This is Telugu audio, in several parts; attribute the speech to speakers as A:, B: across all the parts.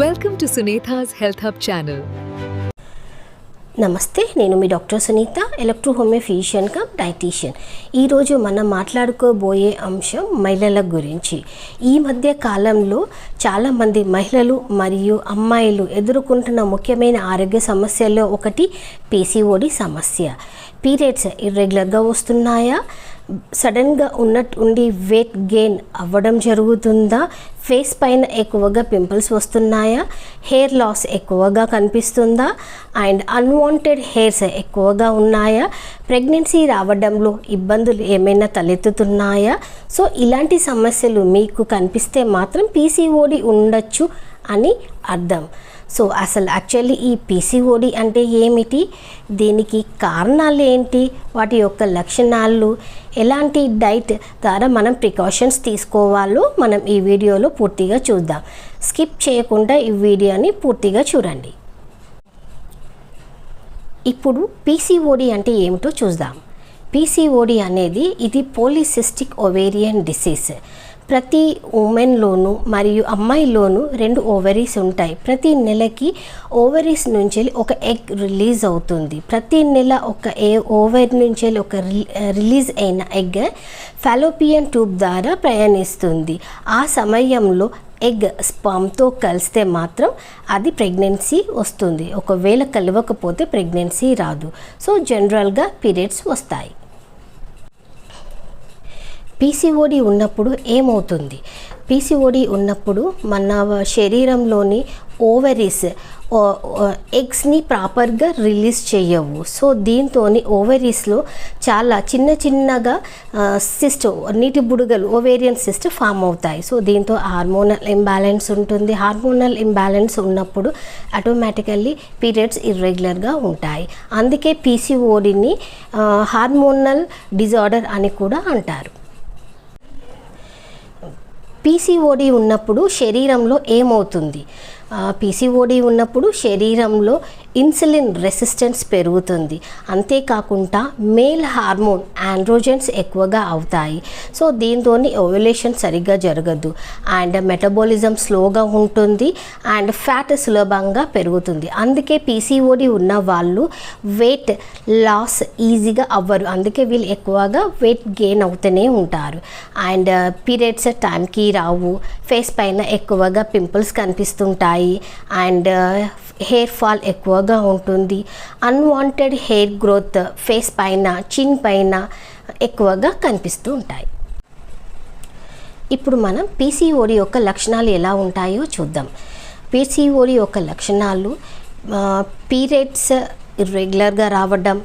A: Welcome to Sunitha's Health Hub channel.
B: నమస్తే, నేను మీ doctor Sunitha, electrohomeo physician cum dietician. ఈరోజు మనం మాట్లాడుకోబోయే అంశం మహిళల గురించి. ఈ మధ్య కాలంలో చాలామంది మహిళలు మరియు అమ్మాయిలు ఎదుర్కొంటున్న ముఖ్యమైన ఆరోగ్య సమస్యల్లో ఒకటి పీసీఓడి సమస్య. పీరియడ్స్ ఇర్రెగ్యులర్గా వస్తున్నాయా, సడన్గా ఉండి వెయిట్ గెయిన్ అవ్వడం జరుగుతుందా, ఫేస్ పైన ఎక్కువగా పింపుల్స్ వస్తున్నాయా, హెయిర్ లాస్ ఎక్కువగా కనిపిస్తుందా, అండ్ అన్వాంటెడ్ హెయిర్స్ ఎక్కువగా ఉన్నాయా, ప్రెగ్నెన్సీ రావడంలో ఇబ్బందులు ఏమైనా తలెత్తుతున్నాయా? సో ఇలాంటి సమస్యలు మీకు కనిపిస్తే మాత్రం పీసీఓడి ఉండొచ్చు అని అర్థం. సో అసలు యాక్చువల్లీ ఈ పీసీఓడి అంటే ఏమిటి, దీనికి కారణాలు ఏంటి, వాటి యొక్క లక్షణాలు, ఎలాంటి డైట్ ద్వారా మనం ప్రికాషన్స్ తీసుకోవాలో మనం ఈ వీడియోలో పూర్తిగా చూద్దాం. స్కిప్ చేయకుండా ఈ వీడియోని పూర్తిగా చూడండి. ఇప్పుడు పీసీఓడి అంటే ఏమిటో చూద్దాం. పీసీఓడి అనేది ఇది పోలిసిస్టిక్ ఓవేరియన్ డిసీజ్. ప్రతి ఉమెన్లోనూ మరియు అమ్మాయిలోనూ 2 ఓవరీస్ ఉంటాయి. ప్రతి నెలకి ఓవరీస్ నుంచి ఒక ఎగ్ రిలీజ్ అవుతుంది. ప్రతి నెల ఒక ఓవరీ నుంచి ఒక రిలీజ్ అయిన ఎగ్ ఫాలోపియన్ ట్యూబ్ ద్వారా ప్రయాణిస్తుంది. ఆ సమయంలో ఎగ్ స్పర్మ్తో కలిస్తే మాత్రం అది ప్రెగ్నెన్సీ వస్తుంది. ఒకవేళ కలవకపోతే ప్రెగ్నెన్సీ రాదు. సో జనరల్గా పీరియడ్స్ వస్తాయి. పీసీఓడి ఉన్నప్పుడు ఏమవుతుంది? పీసీఓడి ఉన్నప్పుడు మన శరీరంలోని ఓవరీస్ ఎగ్స్ని ప్రాపర్గా రిలీజ్ చేయవు. సో దీంతో ఓవరీస్లో చాలా చిన్నగా సిస్ట్, నీటి బుడగలు, ఓవేరియన్ సిస్ట్ ఫామ్ అవుతాయి. సో దీంతో హార్మోనల్ ఇంబ్యాలెన్స్ ఉంటుంది. హార్మోనల్ ఇంబ్యాలెన్స్ ఉన్నప్పుడు ఆటోమేటికల్లీ పీరియడ్స్ ఇర్రెగ్యులర్గా ఉంటాయి. అందుకే పీసీఓడిని హార్మోనల్ డిజార్డర్ అని కూడా అంటారు. పీసీఓడి ఉన్నప్పుడు శరీరంలో ఏమవుతుంది? పీసీఓడి ఉన్నప్పుడు శరీరంలో ఇన్సులిన్ రెసిస్టెన్స్ పెరుగుతుంది. అంతేకాకుండా మేల్ హార్మోన్ ఆండ్రోజన్స్ ఎక్కువగా అవుతాయి. సో దీంతో ఓవ్యులేషన్ సరిగ్గా జరగదు, అండ్ మెటబాలిజం స్లోగా ఉంటుంది, అండ్ ఫ్యాట్ సులభంగా పెరుగుతుంది. అందుకే పీసీఓడి ఉన్న వాళ్ళు వెయిట్ లాస్ ఈజీగా అవ్వరు. అందుకే వీళ్ళు ఎక్కువగా వెయిట్ గెయిన్ అవుతూనే ఉంటారు. అండ్ పీరియడ్స్ టైంకి రావు, ఫేస్ పైన ఎక్కువగా పింపుల్స్ కనిపిస్తుంటాయి, అండ్ హెయిర్ ఫాల్ ఎక్కువగా ఉంటుంది. అన్వాంటెడ్ హెయిర్ గ్రోత్ ఫేస్ పైన, చిన్ పైన ఎక్కువగా కనిపిస్తూ ఉంటాయి. ఇప్పుడు మనం పీసీఓడి యొక్క లక్షణాలు ఎలా ఉంటాయో చూద్దాం. పీసీఓడి యొక్క లక్షణాలు పీరియడ్స్ ఇర్రెగ్యులర్గా రావడం,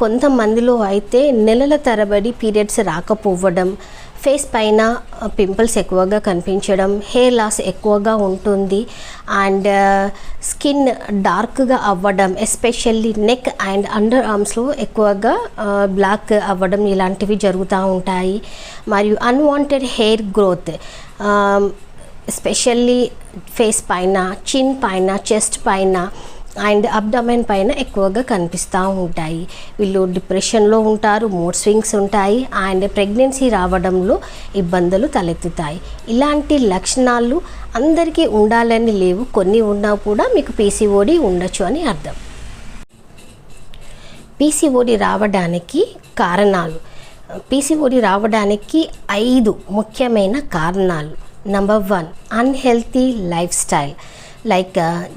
B: కొంతమందిలో అయితే నెలల తరబడి పీరియడ్స్ రాకపోవడం, ఫేస్ పైన పింపుల్స్ ఎక్కువగా కనిపించడం, హెయిర్ లాస్ ఎక్కువగా ఉంటుంది, అండ్ స్కిన్ డార్క్గా అవ్వడం, ఎస్పెషల్లీ నెక్ అండ్ అండర్ ఆర్మ్స్లో ఎక్కువగా బ్లాక్ అవ్వడం, ఇలాంటివి జరుగుతూ ఉంటాయి. మరియు unwanted hair growth especially face పైన, చిన్ పైన, చెస్ట్ పైన అండ్ అబ్డమెన్ పైన ఎక్కువగా కనిపిస్తూ ఉంటాయి. వీళ్ళు డిప్రెషన్లో ఉంటారు, మూడ్ స్వింగ్స్ ఉంటాయి, అండ్ ప్రెగ్నెన్సీ రావడంలో ఇబ్బందులు తలెత్తుతాయి. ఇలాంటి లక్షణాలు అందరికీ ఉండాలని లేవు, కొన్ని ఉన్నా కూడా మీకు పీసీఓడి ఉండొచ్చు అని అర్థం. పీసీఓడి రావడానికి కారణాలు. పీసీఓడి రావడానికి 5 ముఖ్యమైన కారణాలు. Number 1, unhealthy life style. Like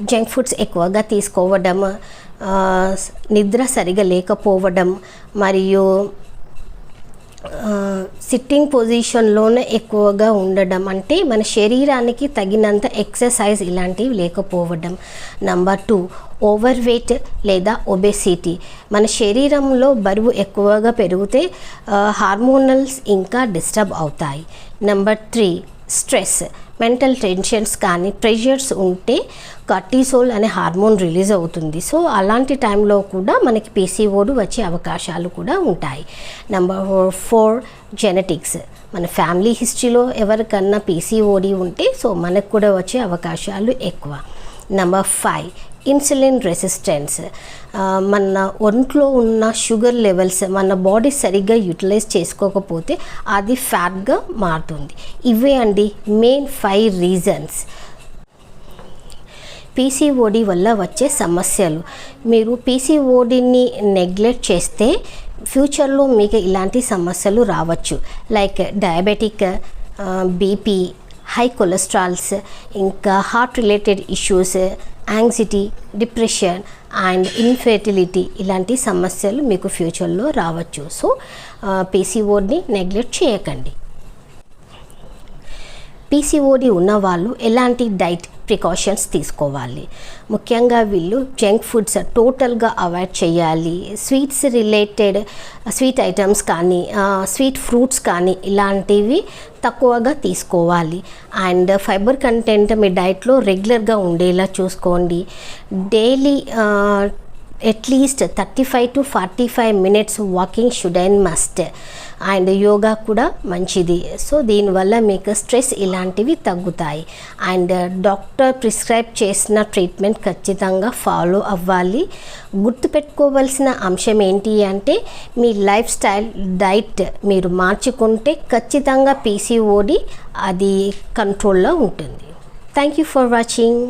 B: junk foods ఎక్కువగా తీసుకోవడం, నిద్ర సరిగా లేకపోవడం, మరియు సిట్టింగ్ పొజిషన్లోనే ఎక్కువగా ఉండడం, అంటే మన శరీరానికి తగినంత ఎక్సర్సైజ్ ఇలాంటివి లేకపోవడం. నెంబర్ 2, ఓవర్ వెయిట్ లేదా ఒబెసిటీ. మన శరీరంలో బరువు ఎక్కువగా పెరిగితే హార్మోనల్స్ ఇంకా డిస్టర్బ్ అవుతాయి. Number 3, stress. మెంటల్ టెన్షన్స్ కానీ ప్రెషర్స్ ఉంటే కార్టిసోల్ అనే హార్మోన్ రిలీజ్ అవుతుంది. సో అలాంటి టైంలో కూడా మనకి పీసీఓడి వచ్చే అవకాశాలు కూడా ఉంటాయి. Number 4, genetics. మన ఫ్యామిలీ హిస్టరీలో ఎవరికన్నా పీసీఓడి ఉంటే సో మనకు కూడా వచ్చే అవకాశాలు ఎక్కువ. Number 5, insulin resistance. మన ఒంట్లో ఉన్న షుగర్ లెవెల్స్ మన బాడీ సరిగ్గా యూటిలైజ్ చేసుకోకపోతే అది ఫ్యాట్గా మారుతుంది. ఇవే అండి మెయిన్ 5 రీజన్స్. పీసీఓడి వల్ల వచ్చే సమస్యలు. మీరు పీసీఓడిని నెగ్లెక్ట్ చేస్తే ఫ్యూచర్లో మీకు ఇలాంటి సమస్యలు రావచ్చు. Like diabetic, BP, high cholesterols, ఇంకా heart related issues, anxiety, depression and infertility ఇలాంటి సమస్యలు మీకు ఫ్యూచర్లో రావచ్చు. సో పీసీఓడిని నెగ్లెక్ట్ చేయకండి. పీసీఓడి ఉన్నవాళ్ళు ఎలాంటి డైట్ ప్రికాషన్స్ తీసుకోవాలి? ముఖ్యంగా వీళ్ళు జంక్ ఫుడ్స్ టోటల్గా అవాయిడ్ చేయాలి. స్వీట్ ఐటమ్స్ కానీ, స్వీట్ ఫ్రూట్స్ కానీ ఇలాంటివి తక్కువగా తీసుకోవాలి. అండ్ ఫైబర్ కంటెంట్ మీ డైట్లో రెగ్యులర్గా ఉండేలా చూసుకోండి. Daily at least 35 to 45 minutes walking should and must. And yoga కూడా మంచిది. సో దీనివల్ల మీకు స్ట్రెస్ ఇలాంటివి తగ్గుతాయి. అండ్ డాక్టర్ ప్రిస్క్రైబ్ చేసిన ట్రీట్మెంట్ ఖచ్చితంగా ఫాలో అవ్వాలి. గుర్తుపెట్టుకోవాల్సిన అంశం ఏంటి అంటే మీ లైఫ్ స్టైల్, డైట్ మీరు మార్చుకుంటే ఖచ్చితంగా పీసీఓడి అది కంట్రోల్లో ఉంటుంది. Thank you for watching.